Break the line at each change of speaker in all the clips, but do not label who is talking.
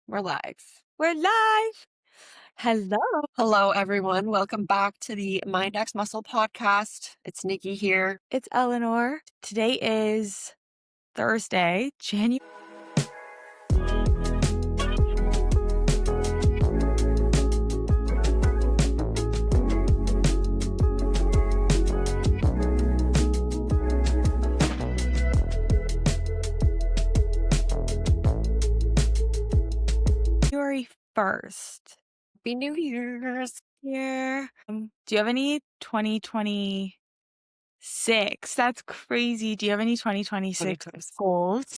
We're live.
We're live. Hello.
Hello, everyone. Welcome back to the Mind X Muscle podcast. It's Nikki here.
It's Elinor. Today is Thursday, January. January 1st.
Happy New Year's.
Yeah. Do you have any 2026? That's crazy. Do you have any 2026
2026.
goals?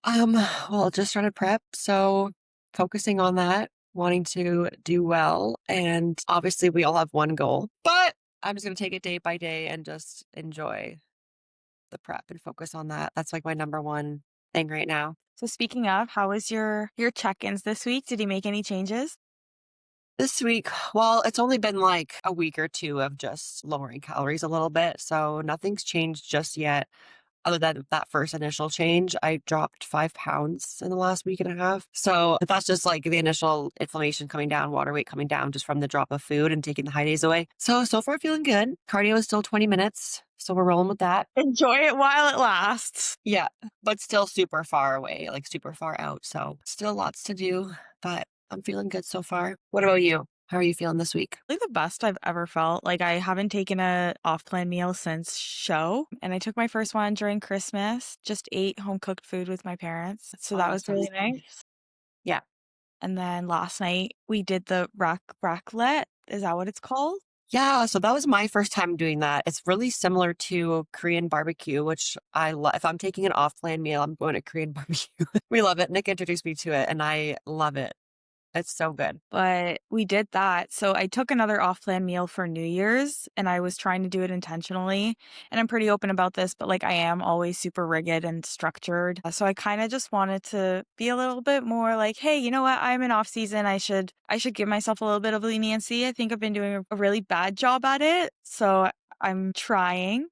Well, just started prep, so focusing on that, wanting to do well. And obviously we all have one goal, but I'm just gonna take it day by day and just enjoy the prep and focus on that. That's like my number one thing right now.
So speaking of, how was your check-ins this week? Did you make any changes?
This week, well, it's only been like a week or two of just lowering calories a little bit, so nothing's changed just yet. Other than that first initial change, I dropped 5 pounds in the last week and a half. So that's just like the initial inflammation coming down, water weight coming down just from the drop of food and taking the high days away. So far feeling good. Cardio is still 20 minutes. So we're rolling with that.
Enjoy it while it lasts.
Yeah, but still super far away, like super far out. So still lots to do, but I'm feeling good so far. What about you? How are you feeling this week?
Really the best I've ever felt. Like I haven't taken a off-plan meal since show, and I took my first one during Christmas. Just ate home-cooked food with my parents. So
Oh,
that
that
was really
sounds
nice.
yeah.
And then last night we did the raclette. Is that what it's called?
Yeah, so that was my first time doing that. It's really similar to Korean barbecue, which I love. If I'm taking an off-plan meal, I'm going to Korean barbecue. We love it. Nick introduced me to it, and I love it. It's so good.
But we did that. So I took another off-plan meal for New Year's, and I was trying to do it intentionally. And I'm pretty open about this, but like I am always super rigid and structured. So I kind of just wanted to be a little bit more like, hey, you know what? I'm in off season. I should give myself a little bit of leniency. I think I've been doing a really bad job at it. So I'm trying.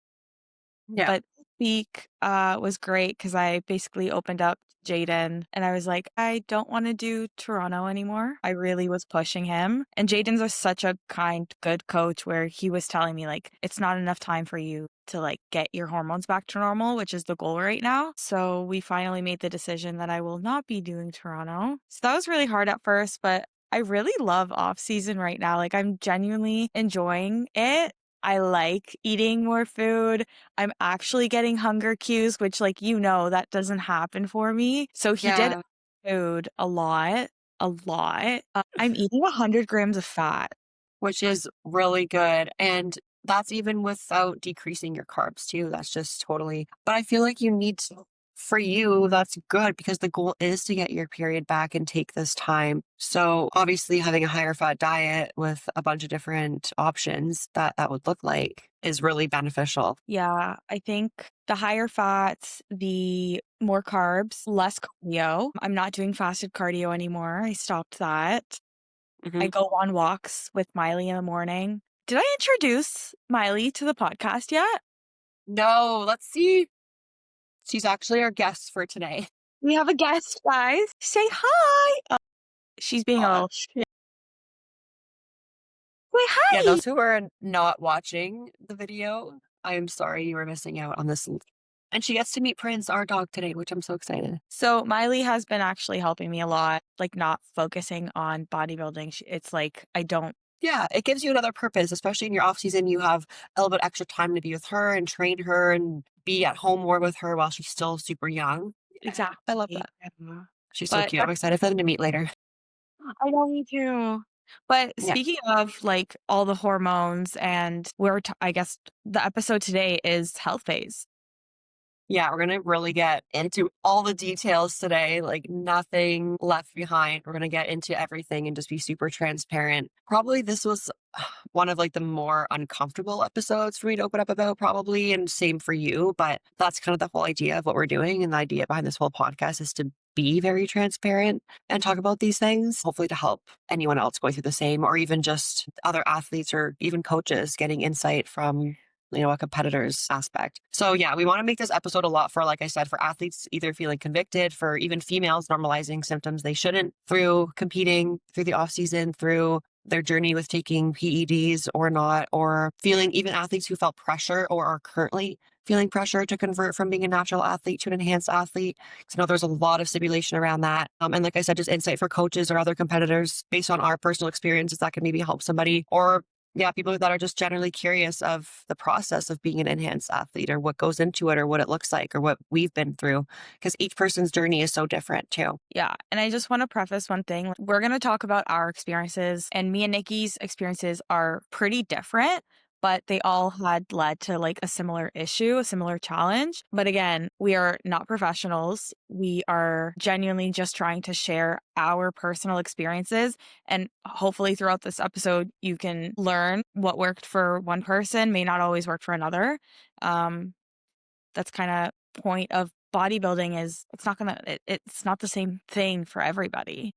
Yeah,
But week was great because I basically opened up to Jaden and I was like, I don't want to do Toronto anymore. I really was pushing him. And Jaden's such a kind, good coach where he was telling me, like, it's not enough time for you to like get your hormones back to normal, which is the goal right now. So we finally made the decision that I will not be doing Toronto. So that was really hard at first, but I really love off season right now. Like I'm genuinely enjoying it. I like eating more food. I'm actually getting hunger cues, which like, that doesn't happen for me. So he did
yeah,
food a lot, a lot. I'm eating 100 grams of fat.
which is really good. And that's even without decreasing your carbs too. That's just totally, but I feel like you need to, for you, that's good because the goal is to get your period back and take this time. So obviously having a higher fat diet with a bunch of different options that would look like is really beneficial.
Yeah, I think the higher fats, the more carbs, less cardio. I'm not doing fasted cardio anymore. I stopped that. I
Mhm.
go on walks with Miley in the morning. Did I introduce Miley to the podcast yet?
No, let's see. She's actually our guest for today.
We have a guest, guys. Say hi. She's being a
Uh,
little shit. Say
yeah,
hi.
those who are not watching the video, I am sorry you were missing out on this. And she gets to meet Prince, our dog, today, which I'm so excited.
So Miley has been actually helping me a lot, like not focusing on bodybuilding. It's like I don't
Yeah, it gives you another purpose, especially in your off season. You have a little bit extra time to be with her and train her and be at home more with her while she's still super young. Yeah, I love
exactly.
that. She's so
But
cute. I'm excited for them to meet later.
I know me too. But
Yeah.
speaking of like all the hormones and I guess the episode today is health phase.
Yeah, we're gonna really get into all the details today, like nothing left behind. We're gonna get into everything and just be super transparent. Probably this was one of like the more uncomfortable episodes for me to open up about, probably, and same for you. But that's kind of the whole idea of what we're doing. And the idea behind this whole podcast is to be very transparent and talk about these things, hopefully to help anyone else going through the same, or even just other athletes or even coaches getting insight from a competitor's aspect. So yeah, we want to make this episode a lot for, like I said, for athletes either feeling convicted, for even females normalizing symptoms they shouldn't through competing, through the off season, through their journey with taking PEDs or not, or feeling even athletes who felt pressure or are currently feeling pressure to convert from being a natural athlete to an enhanced athlete. Because I know there's a lot of simulation around that. And like I said, just insight for coaches or other competitors based on our personal experiences that can maybe help somebody, or yeah, people that are just generally curious of the process of being an enhanced athlete or what goes into it or what it looks like or what we've been through. Because each person's journey is so different too.
Yeah. And I just want to preface one thing. We're going to talk about our experiences, and me and Nikki's experiences are pretty different, but they all had led to like a similar issue, a similar challenge. But again, we are not professionals. We are genuinely just trying to share our personal experiences. And hopefully throughout this episode, you can learn what worked for one person may not always work for another. That's kind of point of bodybuilding is it's not the same thing for everybody.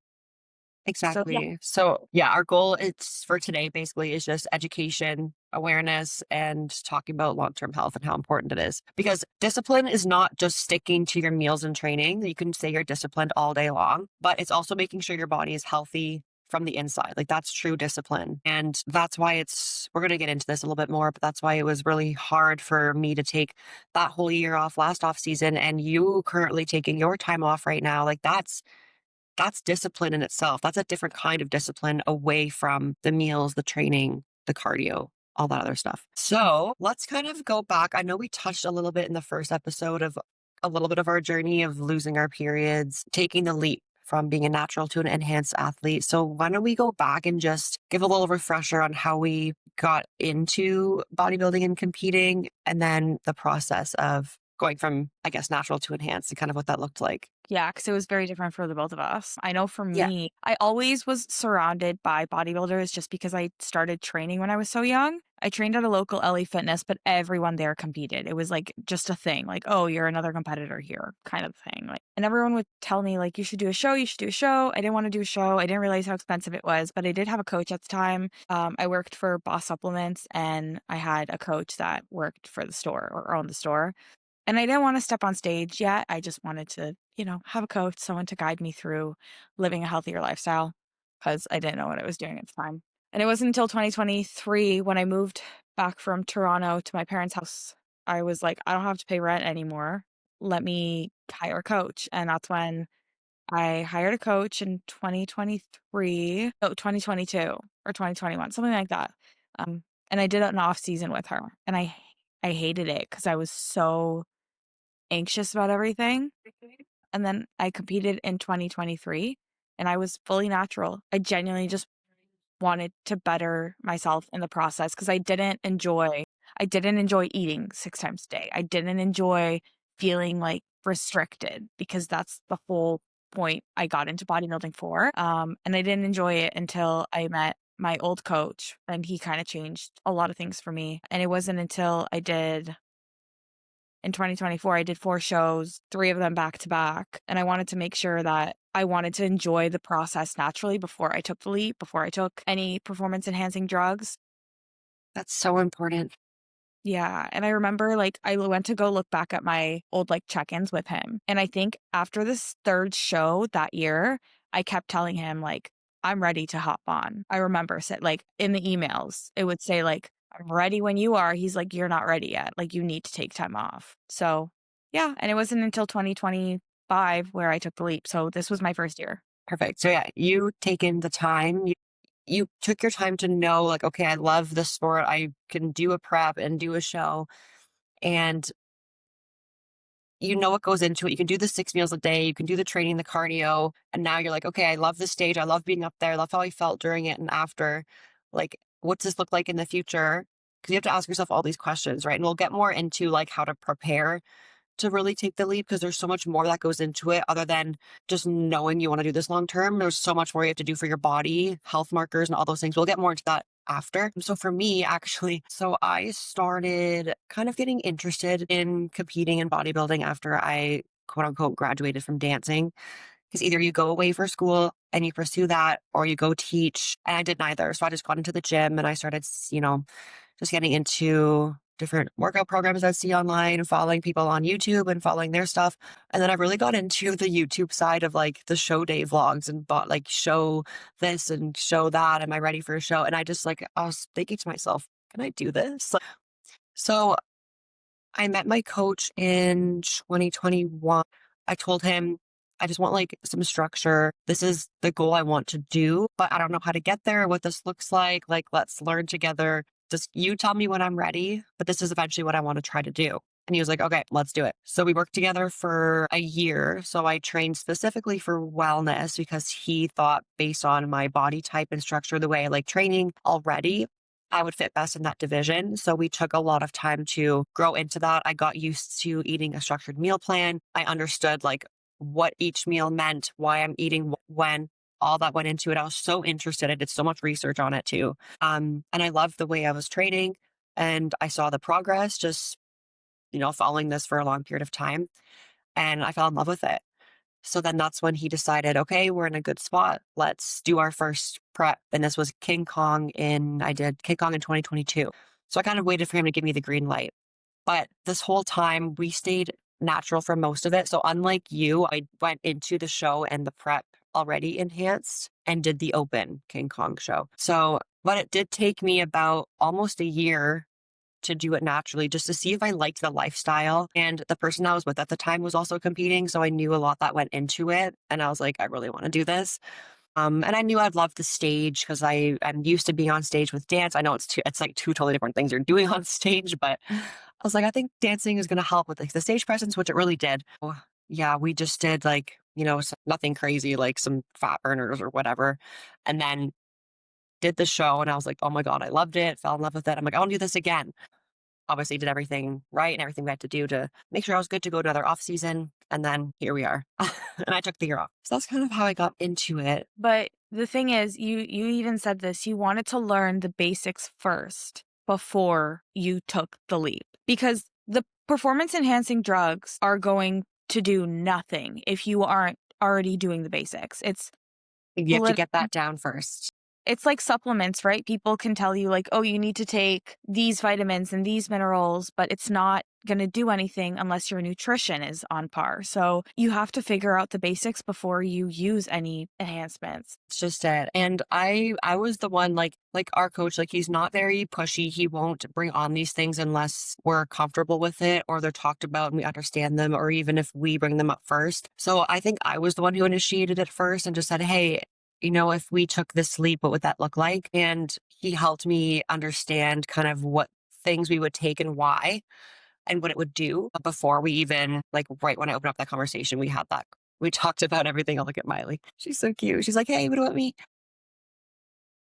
So yeah.
Exactly. So yeah, our goal it's for today basically is just education, awareness, and talking about long-term health and how important it is. Because discipline is not just sticking to your meals and training. You can say you're disciplined all day long, but it's also making sure your body is healthy from the inside. Like that's true discipline. And that's why we're going to get into this a little bit more, but that's why it was really hard for me to take that whole year off last off season, and you currently taking your time off right now. Like that's discipline in itself. That's a different kind of discipline away from the meals, the training, the cardio, all that other stuff. So let's kind of go back. I know we touched a little bit in the first episode of a little bit of our journey of losing our periods, taking the leap from being a natural to an enhanced athlete. So why don't we go back and just give a little refresher on how we got into bodybuilding and competing, and then the process of going from, I guess, natural to enhanced and kind of what that looked like.
Yeah, because it was very different for the both of us. I know for
Yeah.
me, I always was surrounded by bodybuilders just because I started training when I was so young. I trained at a local LA Fitness, but everyone there competed. It was like just a thing, like, oh, you're another competitor here, kind of thing. Like, and everyone would tell me, like, you should do a show, you should do a show. I didn't want to do a show. I didn't realize how expensive it was, but I did have a coach at the time. I worked for Boss Supplements, and I had a coach that worked for the store or owned the store. And I didn't wanna step on stage yet. I just wanted to, have a coach, someone to guide me through living a healthier lifestyle, because I didn't know what I was doing at the time. And it wasn't until 2023 when I moved back from Toronto to my parents' house, I was like, "I don't have to pay rent anymore. Let me hire a coach." And that's when I hired a coach in 2023 no, 2022 or 2021, something like that. And I did an off season with her, and I hated it because I was so anxious about everything. And then I competed in 2023 and I was fully natural. I genuinely just wanted to better myself in the process because I didn't enjoy eating 6 times a day. I didn't enjoy feeling like restricted because that's the whole point I got into bodybuilding for. And I didn't enjoy it until I met my old coach, and he kind of changed a lot of things for me. And it wasn't until in 2024, I did 4 shows, 3 of them back to back, and I wanted to make sure that I wanted to enjoy the process naturally before I took the leap, before I took any performance enhancing drugs.
That's so important.
Yeah, and I remember, like, I went to go look back at my old, like, check-ins with him, and I think after this 3rd show that year, I kept telling him, like, "I'm ready to hop on." I remember said, like, in the emails, it would say, like, "I'm ready when you are." He's like, "You're not ready yet. Like, you need to take time off." So, yeah, and it wasn't until 2025 where I took the leap, so this was my 1st year.
Perfect. So yeah, you taken the time, you took your time to know like, okay, I love this sport. I can do a prep and do a show, and you know what goes into it. You can do the 6 meals a day, you can do the training, the cardio, and now you're like, okay, I love this stage. I love being up there. I love how I felt during it and after. Like, what's this look like in the future? Because you have to ask yourself all these questions, right? And we'll get more into like how to prepare to really take the leap because there's so much more that goes into it other than just knowing you want to do this long term. There's so much more you have to do for your body, health markers, and all those things. We'll get more into that after. So for me, actually, so I started kind of getting interested in competing in bodybuilding after I quote unquote graduated from dancing. Because either you go away for school and you pursue that or you go teach. And I did neither. So I just got into the gym and I started, just getting into different workout programs I see online, following people on YouTube and following their stuff. And then I really got into the YouTube side of like the show day vlogs and bought like show this and show that. Am I ready for a show? And I just like, I was thinking to myself, can I do this? So I met my coach in 2021. I told him, I just want like some structure. This is the goal I want to do, but I don't know how to get there, what this looks like. Like, let's learn together. Just you tell me when I'm ready, but this is eventually what I want to try to do. And he was like, okay, let's do it. So we worked together for a year. So I trained specifically for wellness because he thought, based on my body type and structure, the way I like training already, I would fit best in that division. So we took a lot of time to grow into that. I got used to eating a structured meal plan. I understood like what each meal meant, why I'm eating when, all that went into it. I was so interested. I did so much research on it too. And I loved the way I was training and I saw the progress just, following this for a long period of time. And I fell in love with it. So then that's when he decided, okay, we're in a good spot. Let's do our first prep. And this was I did King Kong in 2022. So I kind of waited for him to give me the green light. But this whole time we stayed natural for most of it. So unlike you, I went into the show and the prep already enhanced and did the open King Kong show. But it did take me about almost a year to do it naturally just to see if I liked the lifestyle. And the person I was with at the time was also competing. So I knew a lot that went into it. And I was like, I really want to do this. And I knew I'd love the stage because I'm used to being on stage with dance. I know it's like two totally different things you're doing on stage, but I was like, I think dancing is going to help with like the stage presence, which it really did. Yeah, we just did like, nothing crazy, like some fat burners or whatever. And then did the show and I was like, oh my God, I loved it, fell in love with it. I'm like, I want to do this again. Obviously did everything right and everything we had to do to make sure I was good to go to another off season. And then here we are. And I took the year off. So that's kind of how I got into it.
But the thing is, you even said this, you wanted to learn the basics first before you took the leap. Because the performance enhancing drugs are going to do nothing if you aren't already doing the basics.
You have to get that down first.
It's like supplements, right? People can tell you like, oh, you need to take these vitamins and these minerals, but it's not going to do anything unless your nutrition is on par. So you have to figure out the basics before you use any enhancements.
It's just it. And I was the one like our coach, like he's not very pushy. He won't bring on these things unless we're comfortable with it or they're talked about and we understand them, or even if we bring them up first. So I think I was the one who initiated it first and just said, hey, if we took this leap, what would that look like? And he helped me understand kind of what things we would take and why and what it would do before we even, like, right when I opened up that conversation, we had that. We talked about everything. I'll look at Miley. She's so cute. She's like, hey, what about me?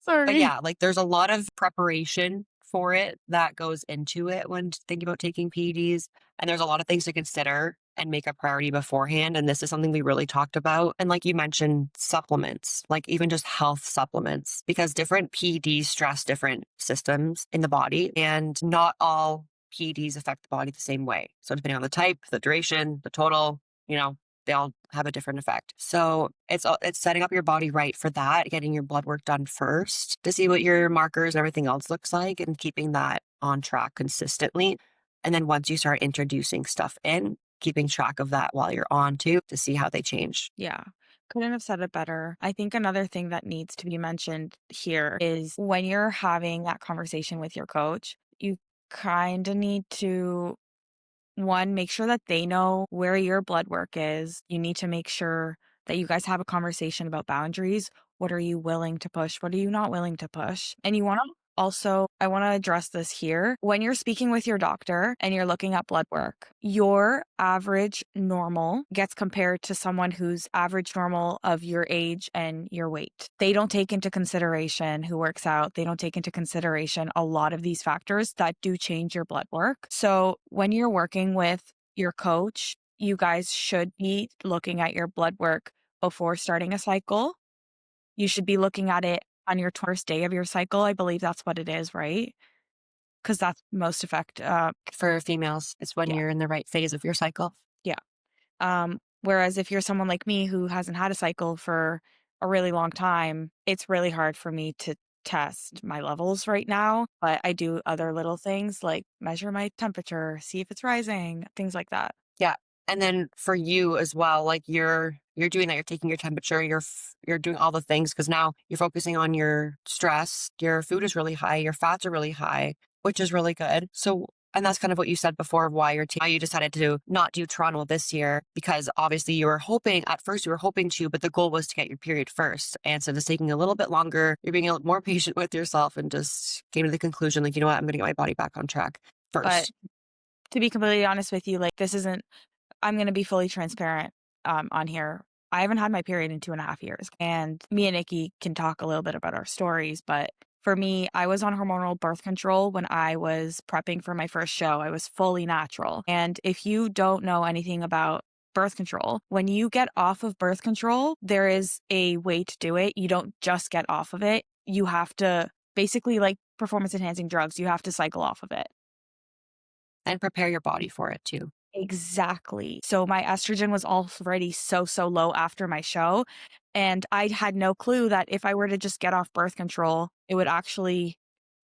But
Sorry.
yeah, like there's a lot of preparation for it that goes into it when thinking about taking PEDs. And there's a lot of things to consider and make a priority beforehand. And this is something we really talked about. And like you mentioned, supplements, like even just health supplements, because different PEDs stress different systems in the body and not all PEDs affect the body the same way. So depending on the type, the duration, the total, you know, they all have a different effect. So it's setting up your body right for that, getting your blood work done first to see what your markers and everything else looks like and keeping that on track consistently. And then once you start introducing stuff in, keeping track of that while you're on too to see how they change.
Yeah. Couldn't have said it better. I think another thing that needs to be mentioned here is when you're having that conversation with your coach, you kind of need to one, make sure that they know where your blood work is. You need to make sure that you guys have a conversation about boundaries. What are you willing to push? What are you not willing to push? And you want to also, I want to address this here. When you're speaking with your doctor and you're looking at blood work, your average normal gets compared to someone who's average normal of your age and your weight. They don't take into consideration who works out. They don't take into consideration a lot of these factors that do change your blood work. So when you're working with your coach, you guys should be looking at your blood work before starting a cycle. You should be looking at it on your first day of your cycle. I believe that's what it is, right? Because that's most effect.
For females, it's when
Yeah,
you're in the right phase of your cycle.
yeah. Whereas if you're someone like me who hasn't had a cycle for a really long time, it's really hard for me to test my levels right now, but I do other little things like measure my temperature, see if it's rising, things like that.
Yeah. And then for you as well, like you're doing that, you're taking your temperature, you're doing all the things because now you're focusing on your stress. Your food is really high, your fats are really high, which is really good. So and that's kind of what you said before of why why you decided to not do Toronto this year because obviously you were hoping at first you were hoping to, but the goal was to get your period first. And so it's taking a little bit longer. You're being a little more patient with yourself and just came to the conclusion, like, you know what, I'm gonna get my body back on track
But
first.
to be completely honest with you, like this isn't I'm gonna be fully transparent, on here. I haven't had my period in 2.5 years, and me and Nikki can talk a little bit about our stories, but for me, I was on hormonal birth control when I was prepping for my first show. I was fully natural, and if you don't know anything about birth control, when you get off of birth control, there is a way to do it. You don't just get off of it. You have to basically like performance enhancing drugs, you have to cycle off of it.
And prepare your body for it too.
Exactly. So my estrogen was already so low after my show, and I had no clue that if I were to just get off birth control, it would actually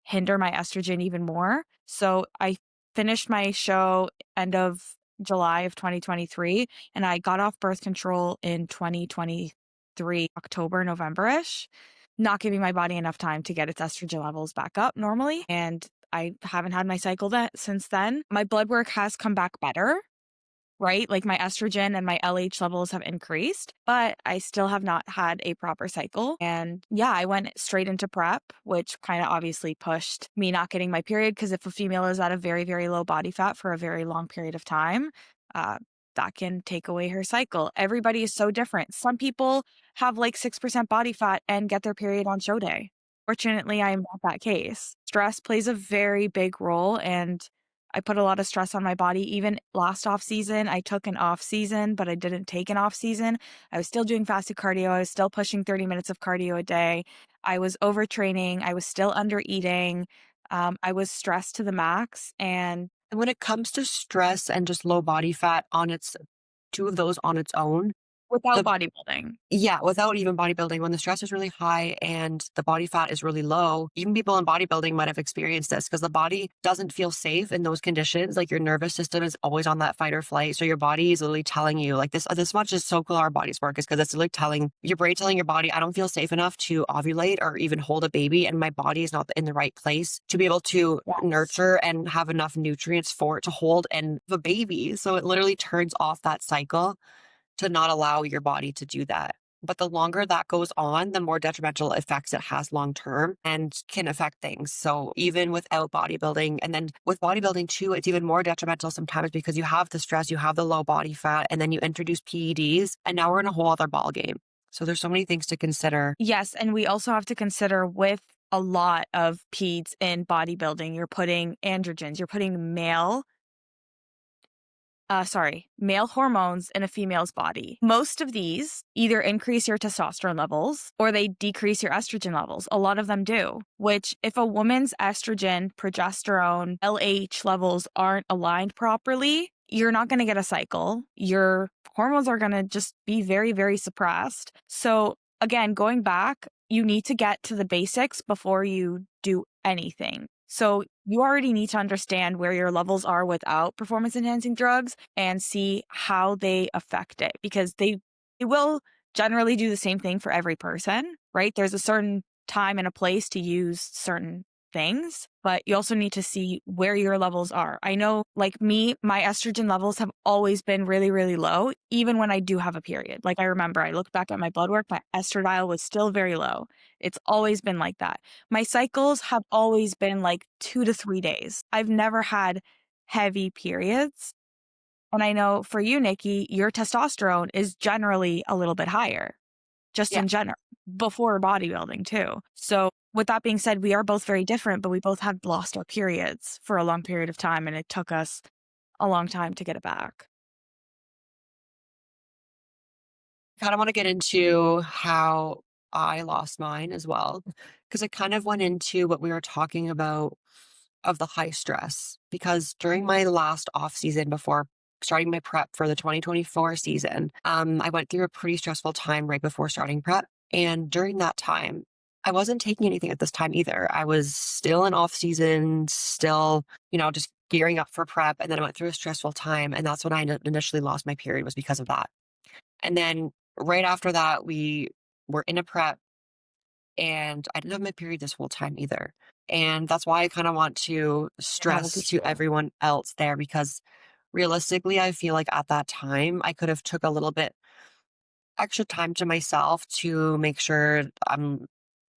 hinder my estrogen even more. So I finished my show end of July of 2023, and I got off birth control in 2023, October, November-ish, not giving my body enough time to get its estrogen levels back up normally. And I haven't had my cycle since then. My blood work has come back better, right? Like my estrogen and my LH levels have increased, but I still have not had a proper cycle. And yeah, I went straight into prep, which kind of obviously pushed me not getting my period. Because if a female is at a very low body fat for a very long period of time, uh, that can take away her cycle. Everybody is so different. Some people have like 6% body fat and get their period on show day. Fortunately, I am not that case. Stress plays a very big role, and I put a lot of stress on my body. Even last off season, I took an off season, but I didn't take an off season. I was still doing fasted cardio. I was still pushing 30 minutes of cardio a day. I was overtraining. I was still under eating. I was stressed to the max. And
And when it comes to stress and just low body fat on its two of those on its own,
without
the
bodybuilding,
yeah, without even bodybuilding, when the stress is really high and the body fat is really low, even people in bodybuilding might have experienced this because the body doesn't feel safe in those conditions. Like your nervous system is always on that fight or flight. So your body is literally telling you, like this much is so cool our bodies work is because it's like telling your brain, telling your body, I don't feel safe enough to ovulate or even hold a baby. And my body is not in the right place to be able to
yes.
nurture and have enough nutrients for it to hold and have a baby. So it literally turns off that cycle to not allow your body to do that. But the longer that goes on, the more detrimental effects it has long term and can affect things. So even without bodybuilding, and then with bodybuilding too, it's even more detrimental sometimes because you have the stress, you have the low body fat, and then you introduce PEDs, and now we're in a whole other ball game. So there's so many things to consider.
Yes. And we also have to consider with a lot of peds in bodybuilding, you're putting androgens, you're putting male hormones in a female's body. Most of these either increase your testosterone levels or they decrease your estrogen levels. A lot of them do, which if a woman's estrogen, progesterone, LH levels aren't aligned properly, you're not going to get a cycle. Your hormones are going to just be very suppressed. So again, going back, you need to get to the basics before you do anything. So you already need to understand where your levels are without performance enhancing drugs and see how they affect it because they will generally do the same thing for every person, right? There's a certain time and a place to use certain things, but you also need to see where your levels are. I know, like me, my estrogen levels have always been really low, even when I do have a period. Like I remember I looked back at my blood work, my estradiol was still very low. It's always been like that. My cycles have always been like 2 to 3 days. I've never had heavy periods. And I know for you, Nikki, your testosterone is generally a little bit higher, just
Yeah.
in general, before bodybuilding too. So with that being said, we are both very different, but we both had lost our periods for a long period of time, and it took us a long time to get it back.
Kind of want to get into how I lost mine as well, because it kind of went into what we were talking about of the high stress. Because during my last off season before starting my prep for the 2024 season, I went through a pretty stressful time right before starting prep. And during that time, I wasn't taking anything at this time either. I was still in off season, still, just gearing up for prep. And then I went through a stressful time. And that's when I initially lost my period was because of that. And then right after that, we were in a prep and I didn't have my period this whole time either. And that's why I kind of want to
That would be
stress to
true.
everyone else there because realistically, I feel like at that time I could have took a little bit extra time to myself to make sure I'm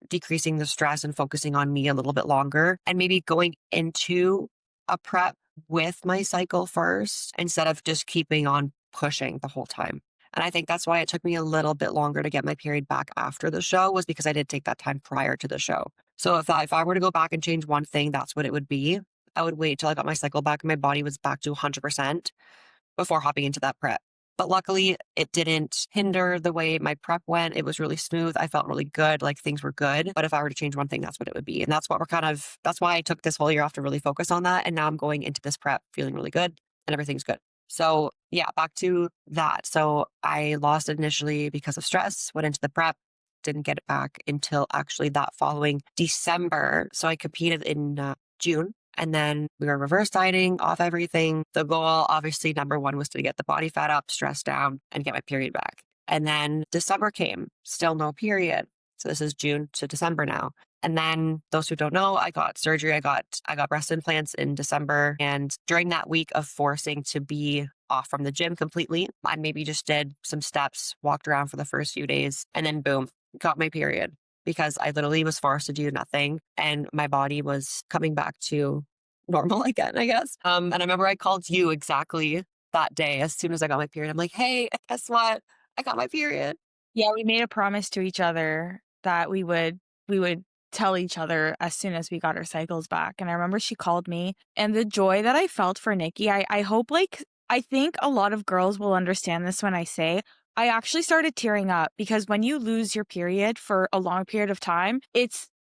decreasing the stress and focusing on me a little bit longer and maybe going into a prep with my cycle first instead of just keeping on pushing the whole time. And I think that's why it took me a little bit longer to get my period back after the show was because I did take that time prior to the show. So if I were to go back and change one thing, that's what it would be. I would wait till I got my cycle back and my body was back to 100% before hopping into that prep. But luckily, it didn't hinder the way my prep went. It was really smooth. I felt really good, like things were good. But if I were to change one thing, that's what it would be. And that's what that's why I took this whole year off to really focus on that. And now I'm going into this prep feeling really good and everything's good. So, yeah, back to that. So, I lost it initially because of stress, went into the prep, didn't get it back until actually that following December. So, I competed in June and then we were reverse dieting off everything. The goal, obviously, number one was to get the body fat up, stress down, and get my period back. And then December came, still no period. So this is June to December now. And then those who don't know, I got surgery. I got breast implants in December. And during that week of forcing to be off from the gym completely, I maybe just did some steps, walked around for the first few days, and then boom, got my period because I literally was forced to do nothing and my body was coming back to normal again, I guess. And I remember I called you exactly that day as soon as I got my period. I'm like, hey, guess what? I got my period.
Yeah, we made a promise to each other that we would tell each other as soon as we got our cycles back. And I remember she called me and the joy that I felt for Nikki, I hope I think a lot of girls will understand this when I say I actually started tearing up because when you lose your period for a long period of time,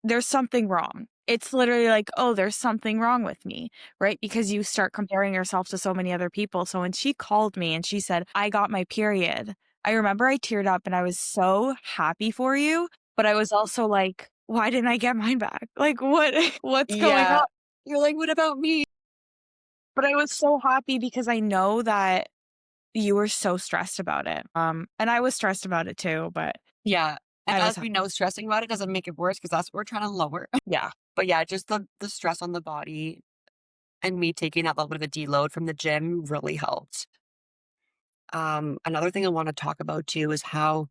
there's something wrong. It's literally like, oh, there's something wrong with me, right? Because you start comparing yourself to so many other people. So when she called me and she said, I got my period, I remember I teared up and I was so happy for you, but I was also like, why didn't I get mine back? Like what's going on?
Yeah. You're like, what about me?
But I was so happy because I know that you were so stressed about it. And I was stressed about it too, but
Yeah. And
I was
as we know, stressing about it doesn't make it worse because that's what we're trying to lower.
yeah.
But yeah, just the stress on the body and me taking that little bit of a deload from the gym really helped. Another thing I want to talk about too is how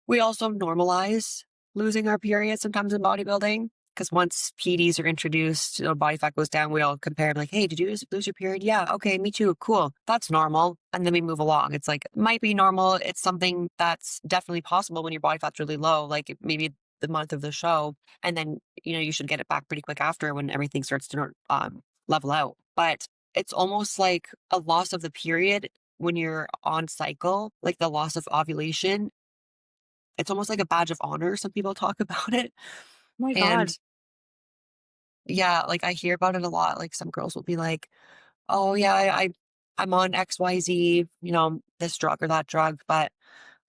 we also normalize losing our period sometimes in bodybuilding. Because once PDs are introduced, body fat goes down, we all compare, like, hey, did you lose your period? Yeah, okay, me too. Cool. That's normal. And then we move along. It's like, might be normal. It's something that's definitely possible when your body fat's really low, like maybe the month of the show. And then, you should get it back pretty quick after when everything starts to level out. But it's almost like a loss of the period when you're on cycle, like the loss of ovulation. It's almost like a badge of honor, some people talk about it,
Oh my
and
God.
yeah, like, I hear about it a lot, like, some girls will be like, "Oh, yeah, I'm on XYZ, this drug or that drug, but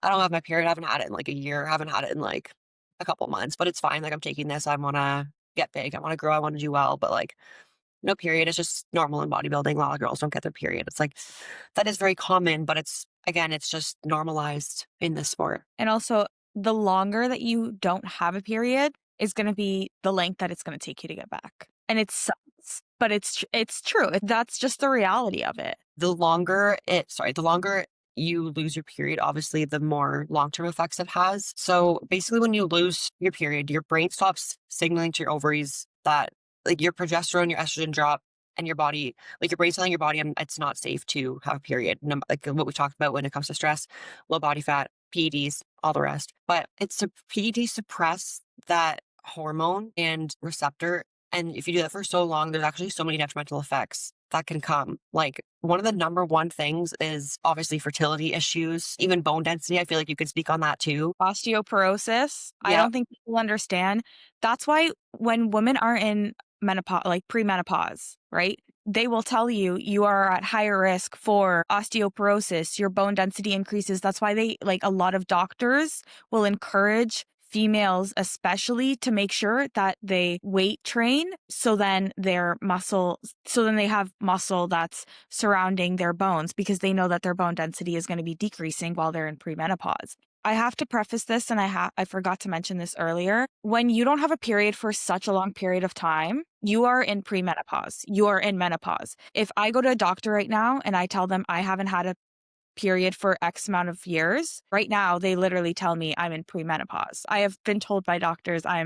I don't have my period, I haven't had it in, like, a year, I haven't had it in, like, a couple months, but it's fine, like, I'm taking this, I wanna get big, I wanna grow, I wanna do well, but, like, no period, it's just normal in bodybuilding, a lot of girls don't get their period." It's like, that is very common, but it's just normalized in this sport.
And also, the longer that you don't have a period is gonna be the length that it's gonna take you to get back. And it sucks, but it's true. That's just the reality of it.
The longer you lose your period, obviously, the more long-term effects it has. So basically, when you lose your period, your brain stops signaling to your ovaries that, like, your progesterone, your estrogen drop, and your body, like, your brain's telling your body, it's not safe to have a period. Like what we talked about when it comes to stress, low body fat, PEDs, all the rest. But PEDs suppress that hormone and receptor. And if you do that for so long, there's actually so many detrimental effects that can come. Like, one of the number one things is obviously fertility issues, even bone density. I feel like you could speak on that too.
Osteoporosis, I
Yeah.
don't think people understand. That's why when women are in menopause, like premenopause, right? They will tell you you are at higher risk for osteoporosis, your bone density increases. That's why a lot of doctors will encourage females especially to make sure that they weight train so then they have muscle that's surrounding their bones because they know that their bone density is going to be decreasing while they're in premenopause. I have to preface this, and I forgot to mention this earlier. When you don't have a period for such a long period of time, you are in premenopause. You are in menopause. If I go to a doctor right now and I tell them I haven't had a period for X amount of years, right now they literally tell me I'm in premenopause. I have been told by doctors I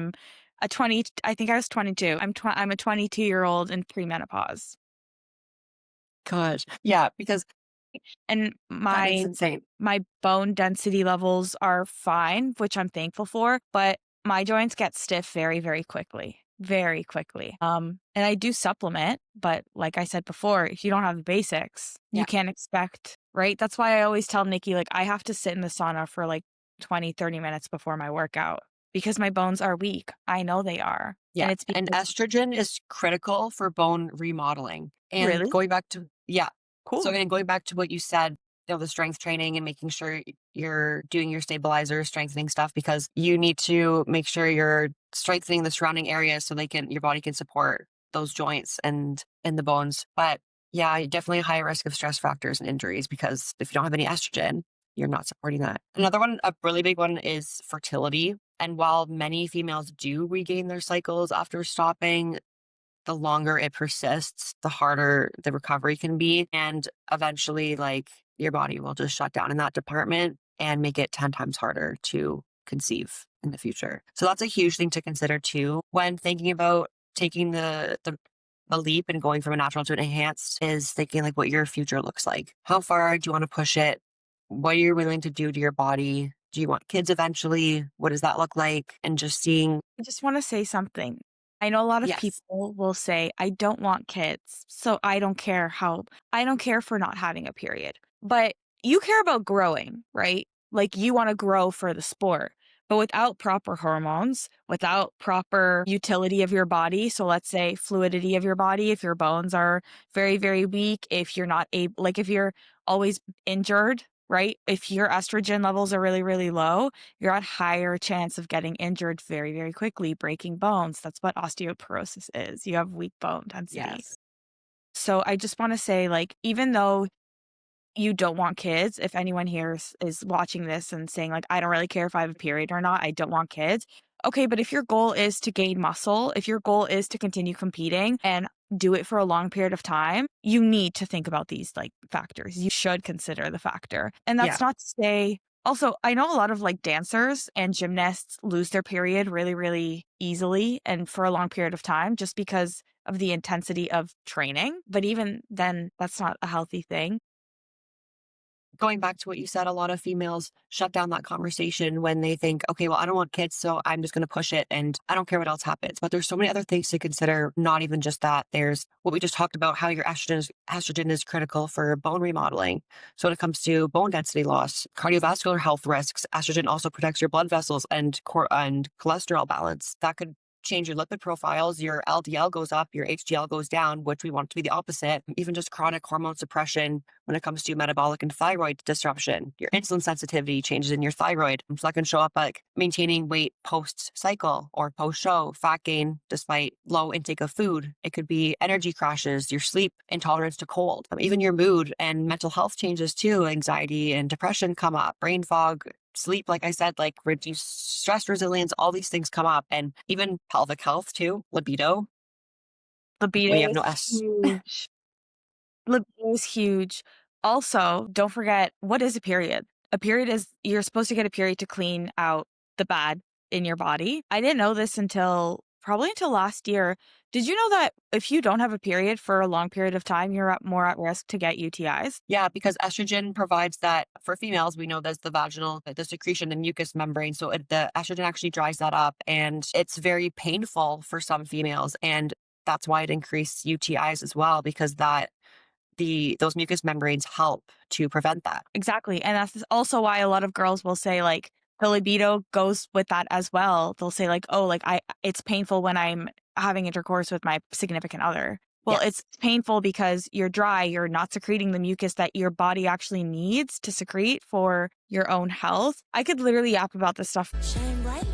think I was 22. I'm a 22-year-old in premenopause.
Gosh. Yeah, because
And
that is insane.
my bone density levels are fine, which I'm thankful for, but my joints get stiff very, very quickly. Very quickly. And I do supplement, but like I said before, if you don't have the basics, you
Yeah.
can't expect, right? That's why I always tell Nikki, like, I have to sit in the sauna for like 20, 30 minutes before my workout because my bones are weak. I know they are.
Yeah,
And it's
and
because,
estrogen is critical for bone remodeling. And
really?
going back to yeah. So
Cool.
again, going back to what you said, the strength training and making sure you're doing your stabilizer, strengthening stuff because you need to make sure you're strengthening the surrounding areas so your body can support those joints and the bones. But yeah, definitely a high risk of stress factors and injuries because if you don't have any estrogen, you're not supporting that. Another one, a really big one is fertility. And while many females do regain their cycles after stopping, the longer it persists, the harder the recovery can be. And eventually, like, your body will just shut down in that department and make it 10 times harder to conceive in the future. So that's a huge thing to consider too when thinking about taking the leap and going from a natural to an enhanced is thinking like what your future looks like. How far do you want to push it? What are you willing to do to your body? Do you want kids eventually? What does that look like? And just seeing,
I just want to say something. I know a lot of
yes,
people will say, I don't want kids, so I don't care for not having a period. But you care about growing, right? Like you want to grow for the sport. But without proper hormones, without proper utility of your body, so let's say fluidity of your body, if your bones are very, very weak, if you're not able, like if you're always injured, right? If your estrogen levels are really, really low, you're at higher chance of getting injured very, very quickly, breaking bones. That's what osteoporosis is. You have weak bone density.
yes,
So I just want to say, like, even though you don't want kids, if anyone here is watching this and saying, like, I don't really care if I have a period or not, I don't want kids. Okay, but if your goal is to gain muscle, if your goal is to continue competing and do it for a long period of time, you need to think about these like factors. You should consider the factor. And
yeah.
that's not to say, also, I know a lot of like dancers and gymnasts lose their period really, really easily and for a long period of time just because of the intensity of training. But even then, that's not a healthy thing.
Going back to what you said, a lot of females shut down that conversation when they think, okay, well, I don't want kids, so I'm just going to push it and I don't care what else happens. But there's so many other things to consider, not even just that. There's what we just talked about, how your estrogen is critical for bone remodeling. So when it comes to bone density loss, cardiovascular health risks, estrogen also protects your blood vessels and cholesterol balance. That could change your lipid profiles, your LDL goes up, your HDL goes down, which we want to be the opposite. Even just chronic hormone suppression when it comes to metabolic and thyroid disruption, your insulin sensitivity changes in your thyroid. So that can show up like maintaining weight post cycle or post show, fat gain despite low intake of food. It could be energy crashes, your sleep intolerance to cold, even your mood and mental health changes too. Anxiety and depression come up, brain fog, sleep, like I said, like reduced stress resilience, all these things come up. And even pelvic health too, libido. We
Libido
have
is
no S.
huge. Libido is huge. Also, don't forget, what is a period? A period is you're supposed to get a period to clean out the bad in your body. I didn't know this until probably until last year. Did you know that if you don't have a period for a long period of time, you're more at risk to get UTIs?
Yeah, because estrogen provides that for females. We know there's the vaginal, the secretion, the mucous membrane. So the estrogen actually dries that up and it's very painful for some females. And that's why it increased UTIs as well, because those mucous membranes help to prevent that.
Exactly. And that's also why a lot of girls will say like the libido goes with that as well. They'll say like, "Oh, like it's painful when I'm having intercourse with my significant other." Well, it's
Yes.
painful because you're dry, you're not secreting the mucus that your body actually needs to secrete for your own health. I could literally yap about this stuff.
Shine bright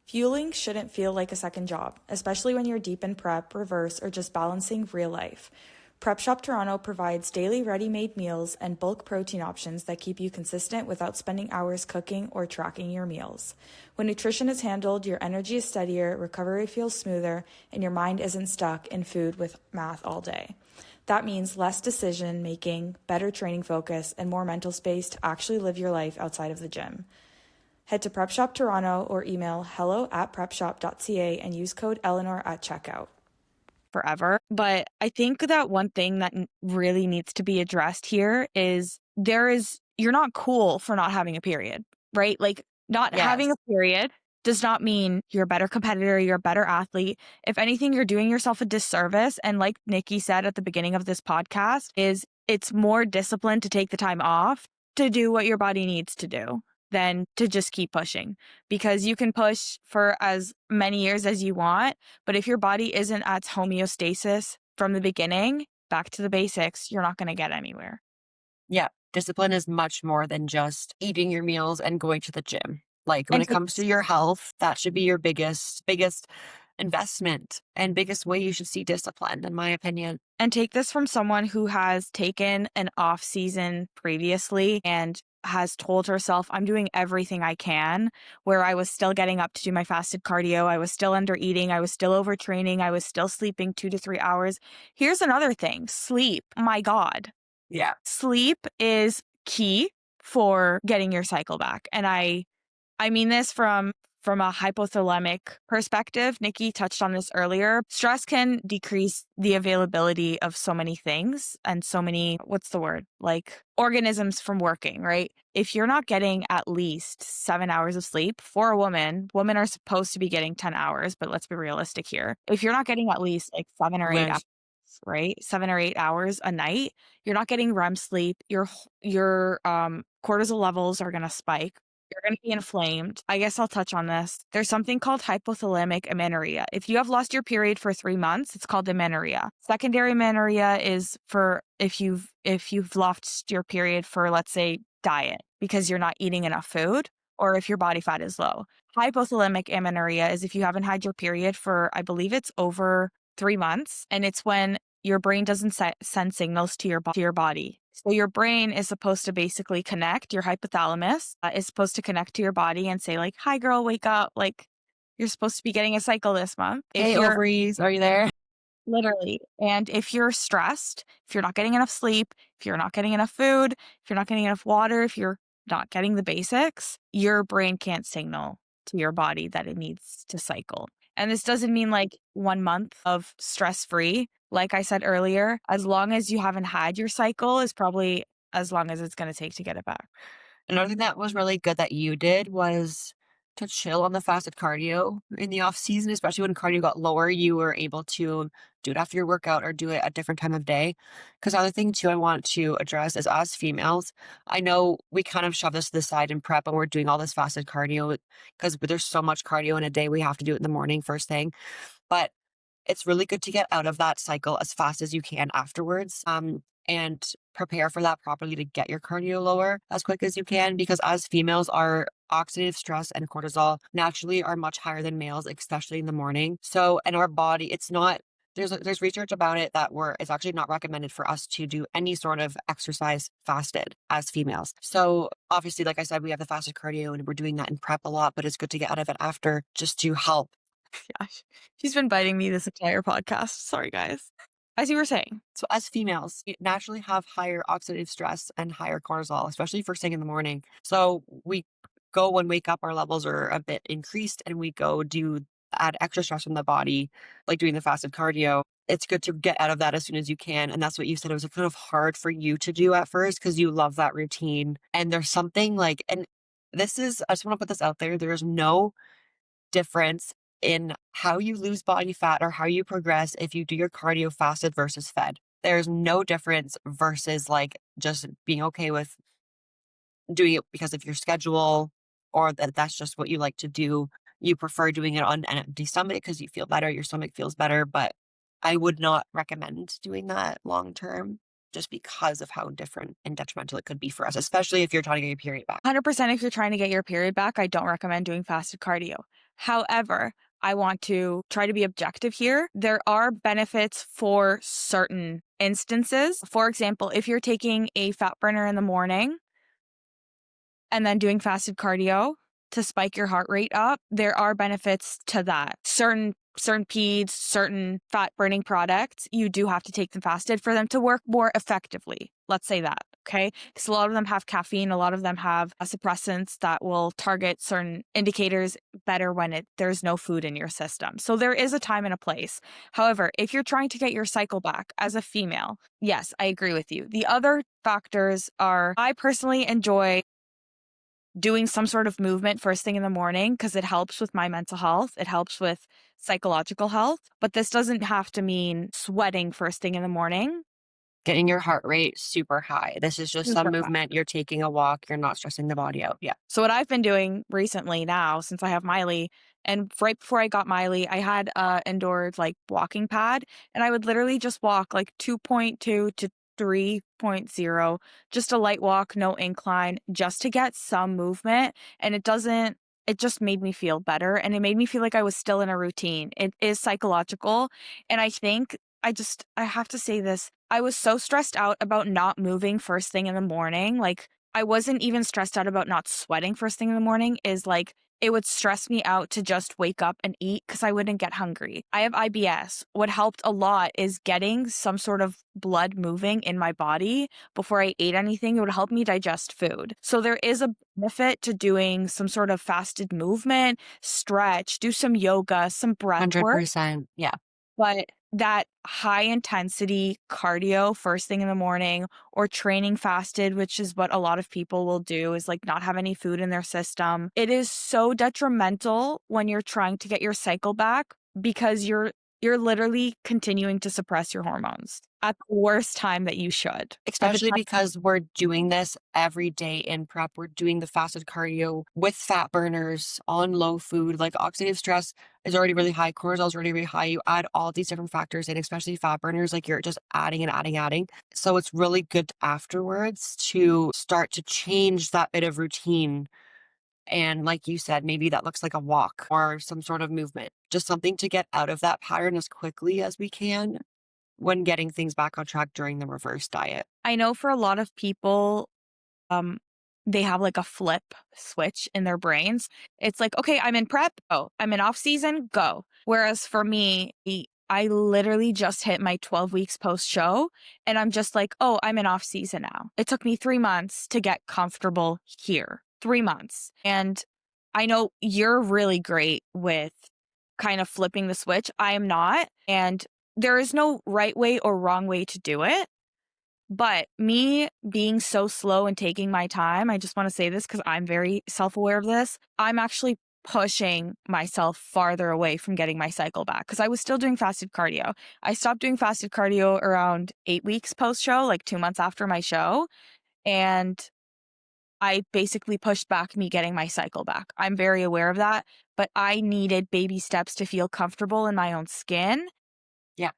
Fueling shouldn't feel like a second job, especially when you're deep in prep, reverse, or just balancing real life. Prep Shop Toronto provides daily ready-made meals and bulk protein options that keep you consistent without spending hours cooking or tracking your meals. When nutrition is handled, your energy is steadier, recovery feels smoother, and your mind isn't stuck in food with math all day. That means less decision making, better training focus, and more mental space to actually live your life outside of the gym. Head to Prep Shop Toronto or email hello@prepshop.ca and use code Elinor at checkout. Forever. But I think that one thing that really needs to be addressed here is you're not cool for not having a period, right? Like, not having
Yes.
a period does not mean you're a better competitor, you're a better athlete. If anything, you're doing yourself a disservice. And like Nikki said at the beginning of this podcast, it's more discipline to take the time off to do what your body needs to do than to just keep pushing, because you can push for as many years as you want. But if your body isn't at homeostasis from the beginning, back to the basics, you're not going to get anywhere.
Yeah. Discipline is much more than just eating your meals and going to the gym. Like when
And
it comes to your health, that should be your biggest investment and biggest way you should see discipline, in my opinion.
take this from someone who has taken an off season previously and has told herself, I'm doing everything I can, where I was still getting up to do my fasted cardio. I was still under eating. I was still overtraining. I was still sleeping 2 to 3 hours. Here's another thing. Sleep. My God.
Yeah.
Sleep is key for getting your cycle back. And I mean this from a hypothalamic perspective. Nikki touched on this earlier. Stress can decrease the availability of so many things and so many, like organisms from working, right? If you're not getting at least 7 hours of sleep for a women are supposed to be getting 10 hours, but let's be realistic here. If you're not getting at least like 7 or 8 hours,
Wish.
right? 7 or 8 hours a night, you're not getting REM sleep. Your cortisol levels are going to spike. You're going to be inflamed. I guess I'll touch on this. There's something called hypothalamic amenorrhea. If you have lost your period for 3 months, it's called amenorrhea. Secondary amenorrhea is for if you've lost your period for, let's say, diet because you're not eating enough food, or if your body fat is low. Hypothalamic amenorrhea is if you haven't had your period for, I believe it's over 3 months, and it's when your brain doesn't send signals to your body. So your brain is supposed to basically connect, your hypothalamus is supposed to connect to your body and say like, hi girl, wake up. Like, you're supposed to be getting a cycle this month. If
Hey,
you're
ovaries, are you there?
literally, and if you're stressed, if you're not getting enough sleep, if you're not getting enough food, if you're not getting enough water, if you're not getting the basics, your brain can't signal to your body that it needs to cycle. And this doesn't mean like 1 month of stress free. Like I said earlier, as long as you haven't had your cycle is probably as long as it's going to take to get it back.
Another thing that was really good that you did was to chill on the fasted cardio in the off season, especially when cardio got lower, you were able to do it after your workout or do it at different time of day. Because the other thing too I want to address is as females, I know we kind of shove this to the side in prep and we're doing all this fasted cardio because there's so much cardio in a day, we have to do it in the morning first thing. But it's really good to get out of that cycle as fast as you can afterwards, and prepare for that properly to get your cardio lower as quick as you can. Because as females, our oxidative stress and cortisol naturally are much higher than males, especially in the morning. So, and our body, it's not. There's research about it that it's actually not recommended for us to do any sort of exercise fasted as females. So obviously, like I said, we have the fasted cardio and we're doing that in prep a lot, but it's good to get out of it after just to help.
Yeah, she's been biting me this entire podcast. Sorry, guys. As you were saying.
So as females, we naturally have higher oxidative stress and higher cortisol, especially first thing in the morning. So we go and wake up, our levels are a bit increased and we go add extra stress from the body, like doing the fasted cardio. It's good to get out of that as soon as you can. And that's what you said. It was kind of hard for you to do at first because you love that routine. And there's something like, and I just want to put this out there. There's no difference in how you lose body fat or how you progress if you do your cardio fasted versus fed. There's no difference versus like just being okay with doing it because of your schedule or that's just what you like to do. You prefer doing it on an empty stomach because you feel better, your stomach feels better, but I would not recommend doing that long term. just because of how different and detrimental it could be for us, especially if you're trying to get your period back.
100% if you're trying to get your period back, I don't recommend doing fasted cardio. However, I want to try to be objective here. There are benefits for certain instances. For example, if you're taking a fat burner in the morning and then doing fasted cardio to spike your heart rate up, there are benefits to that. Certain peds, certain fat burning products, you do have to take them fasted for them to work more effectively. Let's say that, okay? Because a lot of them have caffeine, a lot of them have suppressants that will target certain indicators better when there's no food in your system. So there is a time and a place. However, if you're trying to get your cycle back as a female, yes, I agree with you. The other factors are I personally enjoy doing some sort of movement first thing in the morning because it helps with my mental health. It helps with psychological health. But this doesn't have to mean sweating first thing in the morning.
Getting your heart rate super high. This is just some
Super hot.
movement. You're taking a walk. You're not stressing the body out. Yeah.
So what I've been doing recently now, since I have Miley, and right before I got Miley, I had a indoor like walking pad, and I would literally just walk like 2.2 to 3.0, just a light walk, no incline, just to get some movement. And it just made me feel better. And it made me feel like I was still in a routine. It is psychological. And I think I have to say this. I was so stressed out about not moving first thing in the morning. Like, I wasn't even stressed out about not sweating first thing in the morning, is like, it would stress me out to just wake up and eat because I wouldn't get hungry. I have IBS. What helped a lot is getting some sort of blood moving in my body before I ate anything. It would help me digest food. So there is a benefit to doing some sort of fasted movement, stretch, do some yoga, some breath work.
100%. Yeah.
But that high intensity cardio first thing in the morning or training fasted, which is what a lot of people will do, is like not have any food in their system. It is so detrimental when you're trying to get your cycle back because you're literally continuing to suppress your hormones at the worst time that you should. At the
Especially because we're doing this every day in prep. We're doing the fasted cardio with fat burners on low food. Like oxidative stress is already really high, cortisol is already really high. You add all these different factors in, especially fat burners, like you're just adding and adding, adding. So it's really good afterwards to start to change that bit of routine. And like you said, maybe that looks like a walk or some sort of movement, just something to get out of that pattern as quickly as we can when getting things back on track during the reverse diet.
I know for a lot of people, um, they have like a flip switch in their brains. It's like, okay, I'm in prep, go. I'm in off season, go. Whereas for me, I literally just hit my 12 weeks post show and I'm just like, oh, I'm in off season now. It took me 3 months to get comfortable here. 3 months. And I know you're really great with kind of flipping the switch. I am not. And there is no right way or wrong way to do it. But me being so slow and taking my time, I just want to say this because I'm very self aware of this. I'm actually pushing myself farther away from getting my cycle back because I was still doing fasted cardio. I stopped doing fasted cardio around 8 weeks post show, like 2 months after my show. And I basically pushed back me getting my cycle back. I'm very aware of that, but I needed baby steps to feel comfortable in my own skin
Yeah.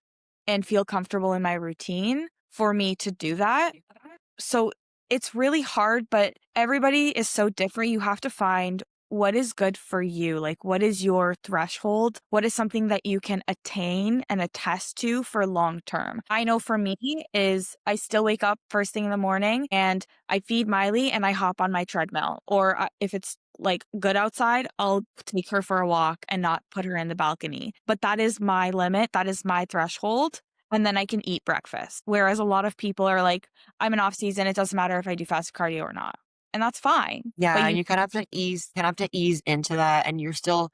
and feel comfortable in my routine for me to do that. So it's really hard, but everybody is so different. You have to find what is good for you. Like, what is your threshold? What is something that you can attain and attest to for long term? I know for me is I still wake up first thing in the morning and I feed Miley and I hop on my treadmill. Or if it's like good outside, I'll take her for a walk and not put her in the balcony. But that is my limit. That is my threshold. And then I can eat breakfast. Whereas a lot of people are like, I'm in off season. It doesn't matter if I do fast cardio or not. And that's fine. But
Yeah,
you
and you kind of have to ease into that, and you're still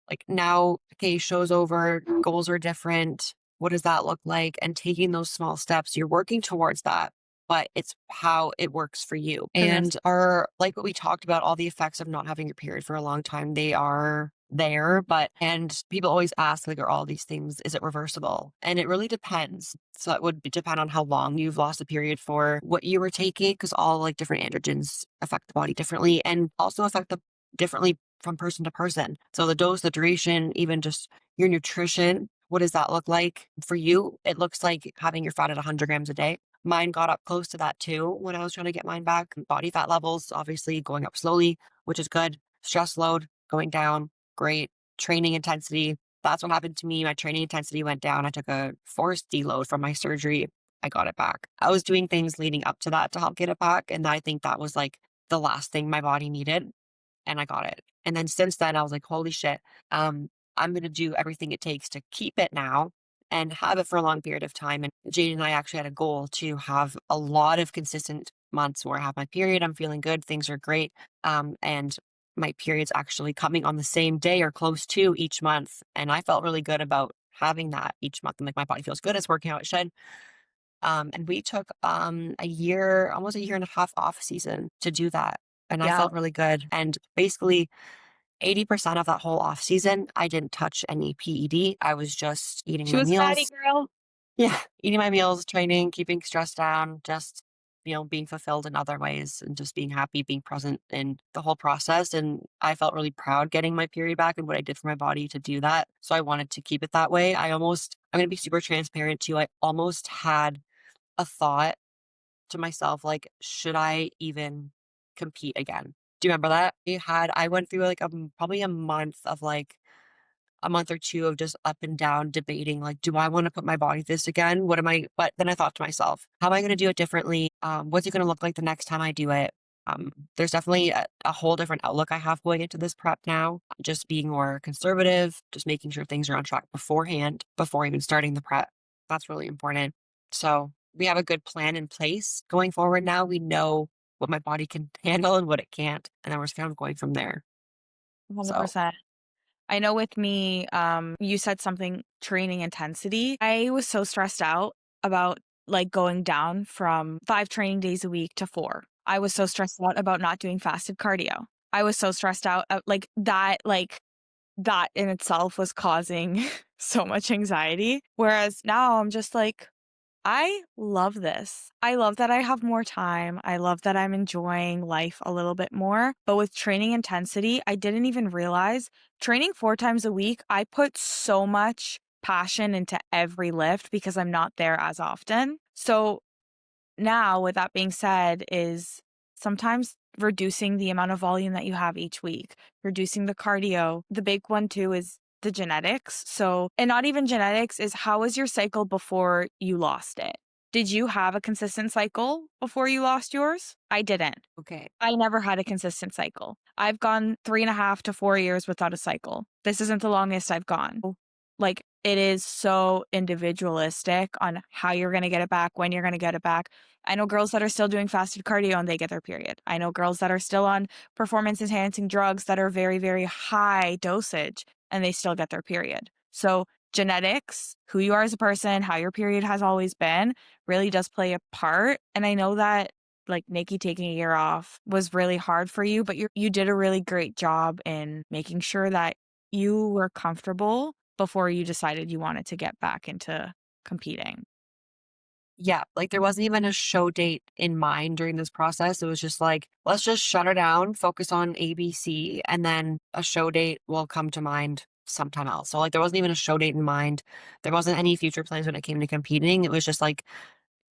like, now, okay, show's over, goals are different. What does that look like? And taking those small steps, you're working towards that, but it's how it works for you. And are like what we talked about, all the effects of not having your period for a long time, they are there, but and people always ask, like, are all these things, is it reversible? And it really depends. So it would depend on how long you've lost the period for, what you were taking, because all like different androgens affect the body differently and also affect the differently from person to person. So the dose, the duration, even just your nutrition, what does that look like for you? It looks like having your fat at 100 grams a day. Mine got up close to that too when I was trying to get mine back. Body fat levels obviously going up slowly, which is good. Stress load going down, great. Training intensity, that's what happened to me. My training intensity went down. I took a forced deload from my surgery. I got it back. I was doing things leading up to that to help get it back. And I think that was like the last thing my body needed. And I got it. And then since then, I was like, holy shit, I'm going to do everything it takes to keep it now and have it for a long period of time. And Jade and I actually had a goal to have a lot of consistent months where I have my period, I'm feeling good, things are great. And my period's actually coming on the same day or close to each month. And I felt really good about having that each month. I'm like, my body feels good, it's working how it should. And we took a year, almost a year and a half off season to do that. And I
Yeah.
felt really good. And basically 80% of that whole off season, I didn't touch any PED. I was just eating
She
my
was a fatty
meals.
girl.
Yeah, eating my meals, training, keeping stress down, just, being fulfilled in other ways and just being happy, being present in the whole process. And I felt really proud getting my period back and what I did for my body to do that. So I wanted to keep it that way. I'm going to be super transparent too. I almost had a thought to myself, like, should I even compete again? Do you remember that? I went through like probably a month or two of just up and down debating, like, do I want to put my body through this again? But then I thought to myself, how am I going to do it differently? What's it going to look like the next time I do it? There's definitely a whole different outlook I have going into this prep now, just being more conservative, just making sure things are on track beforehand, before even starting the prep. That's really important. So we have a good plan in place going forward now. We know what my body can handle and what it can't. And then we're just kind of going from there. So
100%. I know with me, you said something training intensity. I was so stressed out about like going down from 5 training days a week to 4. I was so stressed out about not doing fasted cardio. I was so stressed out like that in itself was causing so much anxiety. Whereas now I'm just like, I love this. I love that I have more time. I love that I'm enjoying life a little bit more. But with training intensity, I didn't even realize training 4 times a week, I put so much passion into every lift because I'm not there as often. So now, with that being said, is sometimes reducing the amount of volume that you have each week, reducing the cardio. The big one too is the genetics. So, and not even genetics, is how was your cycle before you lost it? Did you have a consistent cycle before you lost yours? I didn't.
okay.
I never had a consistent cycle. I've gone 3.5 to 4 years without a cycle. This isn't the longest I've gone. Like, it is so individualistic on how you're going to get it back, when you're going to get it back. I know girls that are still doing fasted cardio and they get their period. I know girls that are still on performance enhancing drugs that are very, very high dosage and they still get their period. So, genetics, who you are as a person, how your period has always been, really does play a part. And I know that like Nikki taking a year off was really hard for you, but you did a really great job in making sure that you were comfortable before you decided you wanted to get back into competing.
Yeah, like, there wasn't even a show date in mind during this process. It was just like, let's just shut her down, focus on ABC, and then a show date will come to mind sometime else. So, like, there wasn't even a show date in mind. There wasn't any future plans when it came to competing. It was just like,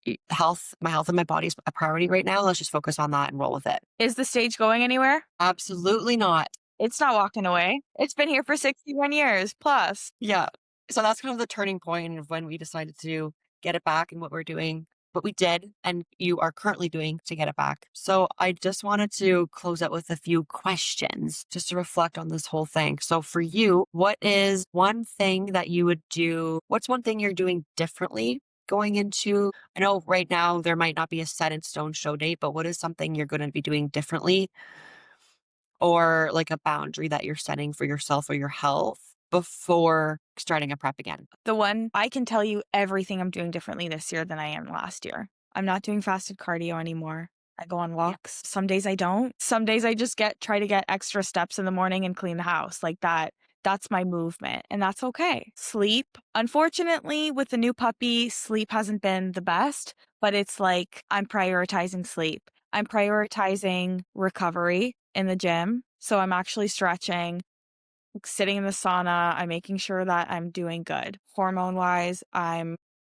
my health and my body is a priority right now. Let's just focus on that and roll with it.
Is the stage going anywhere?
Absolutely not.
It's not walking away. It's been here for 61 years plus.
Yeah. So that's kind of the turning point of when we decided to get it back and what we're doing, what we did, and you are currently doing to get it back. So I just wanted to close out with a few questions just to reflect on this whole thing. So for you, what is one thing that you would do? What's one thing you're doing differently going into? I know right now there might not be a set in stone show date, but what is something you're going to be doing differently, or like a boundary that you're setting for yourself or your health before starting a prep again?
The one I can tell you everything I'm doing differently this year than I am last year. I'm not doing fasted cardio anymore. I go on
Yeah.
walks. Some days I don't. Some days I just try to get extra steps in the morning and clean the house like that. That's my movement, and that's okay. Sleep. Unfortunately, with the new puppy, sleep hasn't been the best, but it's like I'm prioritizing sleep. I'm prioritizing recovery in the gym. So I'm actually stretching, sitting in the sauna. I'm making sure that I'm doing good. Hormone wise, I'm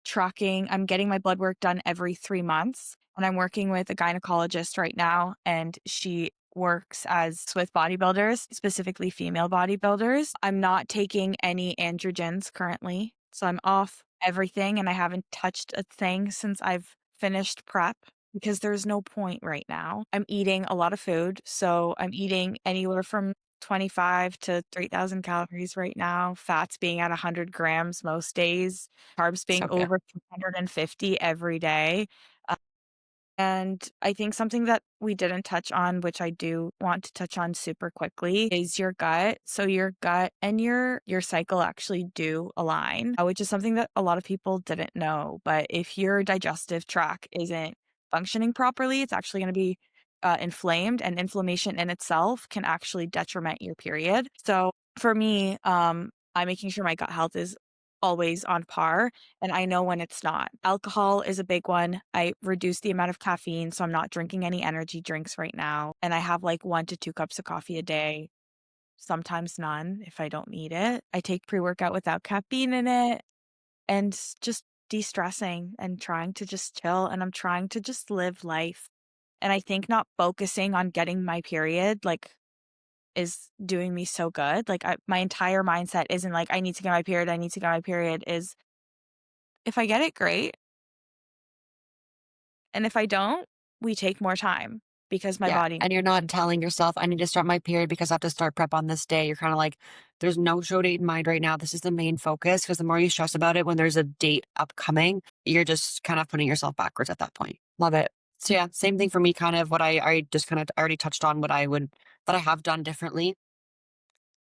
tracking. I'm getting my blood work done every 3 months, and I'm working with a gynecologist right now, and she works as with bodybuilders, specifically female bodybuilders. I'm not taking any androgens currently, so I'm off everything, and I haven't touched a thing since I've finished prep because there's no point right now. I'm eating a lot of food, so I'm eating anywhere from 25 to 3,000 calories right now, fats being at 100 grams most days, carbs being
So good.
over 250 every day. And I think something that we didn't touch on, which I do want to touch on super quickly, is your gut. So your gut and your cycle actually do align, which is something that a lot of people didn't know. But if your digestive tract isn't functioning properly, it's actually going to be inflamed, and inflammation in itself can actually detriment your period. So for me, I'm making sure my gut health is always on par, and I know when it's not. Alcohol is a big one. I reduce the amount of caffeine, so I'm not drinking any energy drinks right now. And I have like 1 to 2 cups of coffee a day, sometimes none if I don't need it. I take pre-workout without caffeine in it, and just de-stressing and trying to just chill, and I'm trying to just live life. And I think not focusing on getting my period like is doing me so good. Like my entire mindset isn't like I need to get my period, I need to get my period, is if I get it, great, and if I don't, we take more time because my
Yeah,
body.
and you're not telling yourself, "I need to start my period because I have to start prep on this day." You're kinda like, "There's no show date in mind right now. This is the main focus." Because the more you stress about it when there's a date upcoming, you're just kind of putting yourself backwards at that point. Love it. So, yeah, same thing for me, kind of what I just kinda already touched on what I would that I have done differently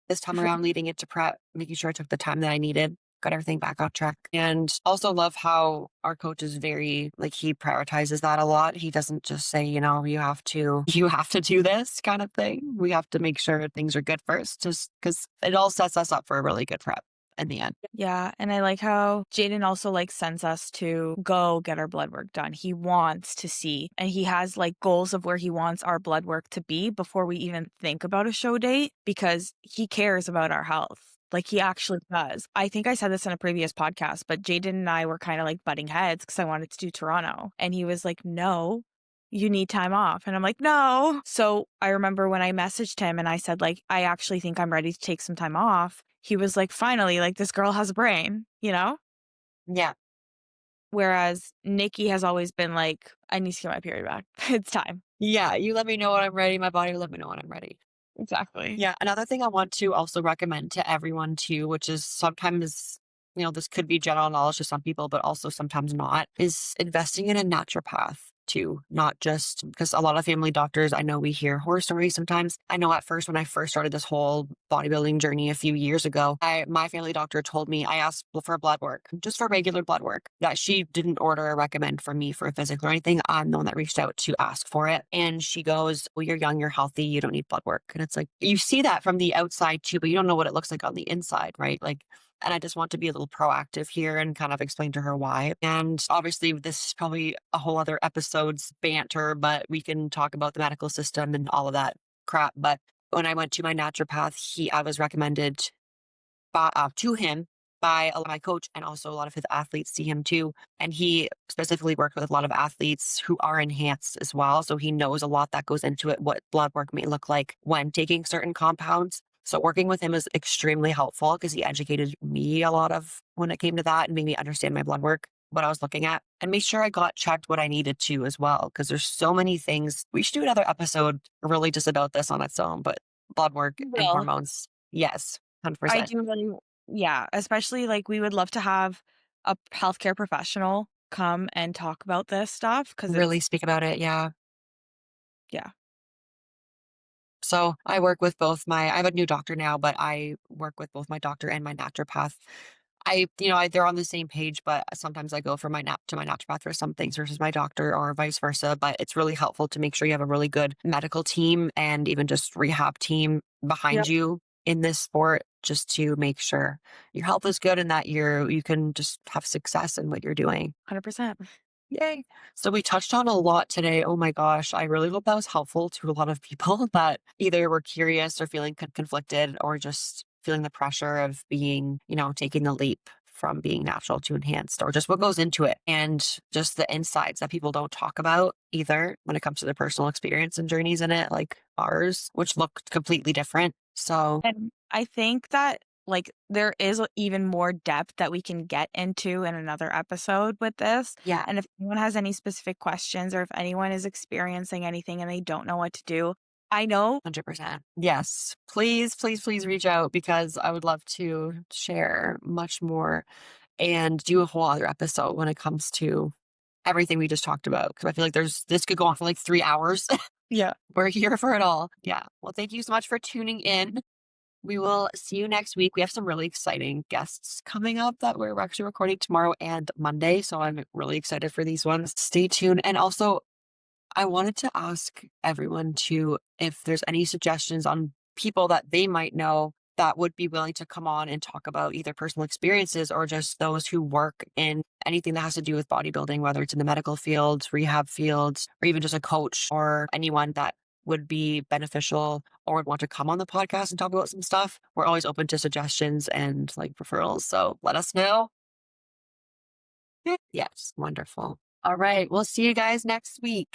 this time
For
around leading into prep, making sure I took the time that I needed, got everything back on track. And also love how our coach is very like he prioritizes that a lot. He doesn't just say, you have to do this kind of thing. We have to make sure things are good first, just because it all sets us up for a really good prep in the end.
Yeah, and I like how Jaden also, like, sends us to go get our blood work done. He wants to see, and he has, like, goals of where he wants our blood work to be before we even think about a show date because he cares about our health. Like, he actually does. I think I said this in a previous podcast, but Jaden and I were kinda, like, butting heads because I wanted to do Toronto, and he was like, "No, you need time off." And I'm like, "No." So, I remember when I messaged him and I said, like, "I actually think I'm ready to take some time off." He was like, "Finally, like, this girl has a brain," you know?
Yeah.
Whereas Nikki has always been like, "I need to get my period back. It's time."
Yeah. You let me know when I'm ready. My body will let me know when I'm ready.
Exactly.
Yeah, another thing I want to also recommend to everyone too, which is sometimes, this could be general knowledge to some people, but also sometimes not, is investing in a naturopath too. Not just because a lot of family doctors, I know we hear horror stories sometimes. I know at first when I first started this whole bodybuilding journey a few years ago, my family doctor told me I asked for blood work, just for regular blood work, that she didn't order or recommend for me for a physical or anything. I'm the one that reached out to ask for it. And she goes, "Well, you're young, you're healthy, you don't need blood work." And it's like, you see that from the outside too, but you don't know what it looks like on the inside, right? Like, and I just want to be a little proactive here and kind of explain to her why. And obviously, this is probably a whole other episode's banter, but we can talk about the medical system and all of that crap. But when I went to my naturopath, I was recommended to him by my coach, and also a lot of his athletes see him too. And he specifically worked with a lot of athletes who are enhanced as well. So he knows a lot that goes into it, what blood work may look like when taking certain compounds. So working with him is extremely helpful because he educated me a lot of when it came to that and made me understand my blood work, what I was looking at, and make sure I got checked what I needed to as well. Because there's so many things. We should do another episode really just about this on its own, but blood work
We
and
will.
hormones. Yes,
I
100%.
do really. Yeah, especially, like, we would love to have a healthcare professional come and talk about this stuff because
Really
it's.
speak about it, yeah.
Yeah,
So, I have a new doctor now, but I work with both my doctor and my naturopath. They're on the same page, but sometimes I go for my naturopath for some things versus my doctor or vice versa, but it's really helpful to make sure you have a really good medical team and even just rehab team behind
yep,
you in this sport just to make sure your health is good and that you can just have success in what you're doing.
100%.
Yay. So we touched on a lot today. Oh my gosh. I really hope that was helpful to a lot of people that either were curious or feeling conflicted or just feeling the pressure of being, taking the leap from being natural to enhanced, or just what goes into it, and just the insides that people don't talk about either when it comes to their personal experience and journeys in it, like ours, which look completely different. So,
And I think that, like, there is even more depth that we can get into in another episode with this.
yeah,
And if anyone has any specific questions or if anyone is experiencing anything and they don't know what to do, I know.
100%. Yes. Please, please, please reach out because I would love to share much more and do a whole other episode when it comes to everything we just talked about. Cause I feel like this could go on for like 3 hours.
Yeah.
We're here for it all. Yeah. Well, thank you so much for tuning in. We will see you next week. We have some really exciting guests coming up that we're actually recording tomorrow and Monday. So I'm really excited for these ones. Stay tuned. And also, I wanted to ask everyone to if there's any suggestions on people that they might know that would be willing to come on and talk about either personal experiences or just those who work in anything that has to do with bodybuilding, whether it's in the medical fields, rehab fields, or even just a coach or anyone that would be beneficial or would want to come on the podcast and talk about some stuff. We're always open to suggestions and like referrals. So let us know. Yes, wonderful. All right. We'll see you guys next week.